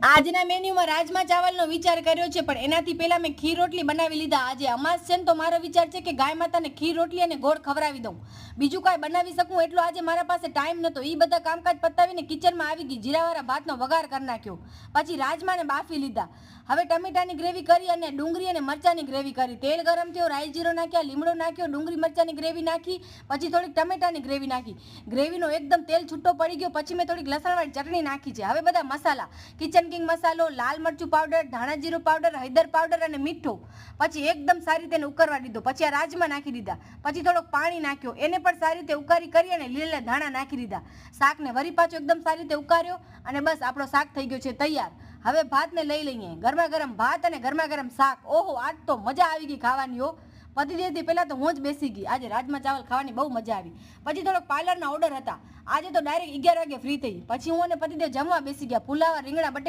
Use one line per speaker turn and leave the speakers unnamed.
આજના મેન્યુમાં રાજમા ચાવલનો વિચાર કર્યો છે, પણ એનાથી પહેલા મેં ખીર રોટલી બનાવી લીધા. આજે અમાસ છે ને, તો મારો વિચાર છે કે ગાય માતાને ખીર રોટલી અને ગોળ ખવડાવી દઉં. બીજું કાંઈ બનાવી શકું એટલો આજે મારા પાસે ટાઈમ નહોતો. એ બધા કામકાજ પતાવીને કિચનમાં આવી ગઈ, જીરાવાળા ભાતનો વઘાર કરી નાખ્યો. પછી રાજમાને બાફી લીધા. હવે ટમેટાની ગ્રેવી કરી અને ડુંગળી અને મરચાની ગ્રેવી કરી. તેલ ગરમ થયો, રાઈ જીરો નાખ્યા, લીમડો નાખ્યો, ડુંગળી મરચાની ગ્રેવી નાખી, પછી થોડીક ટમેટાની ગ્રેવી નાખી. ગ્રેવીનો એકદમ તેલ છૂટો પડી ગયો, પછી મેં થોડીક લસણવાળી ચટણી નાખી છે. હવે બધા મસાલા, કિચન કિંગ મસાલો, લાલ મરચું પાવડર, ધાણા જીરું પાવડર, હળદર પાવડર અને મીઠું. પછી એકદમ સારી રીતે ઉકળવા દીધો. પછી આ રાજમા નાખી દીધા. પછી થોડોક પાણી નાખ્યો, એને પણ સારી રીતે ઉકારી કરી અને લીલા ધાણા નાખી દીધા. શાકને વરી પાછો એકદમ સારી રીતે ઉકાર્યો અને બસ આપણો શાક થઈ ગયો છે તૈયાર. હવે ભાતને લઈ લઈએ. ગરમા ગરમ ભાત અને ગરમા ગરમ શાક. ઓહો, આજ તો મજા આવી ગઈ ખાવાની હો. પતિદેવથી પહેલાં તો હું જ બેસી ગઈ. આજે રાજમા ચાવલ ખાવાની બહુ મજા આવી. પછી થોડોક પાર્લરના ઓર્ડર હતા. આજે તો ડાયરેક્ટ 11 વાગે ફ્રી થઈ. પછી હું અને પતિદેવ જમવા બેસી ગયા. પુલાવ, રીંગણા, બટેકા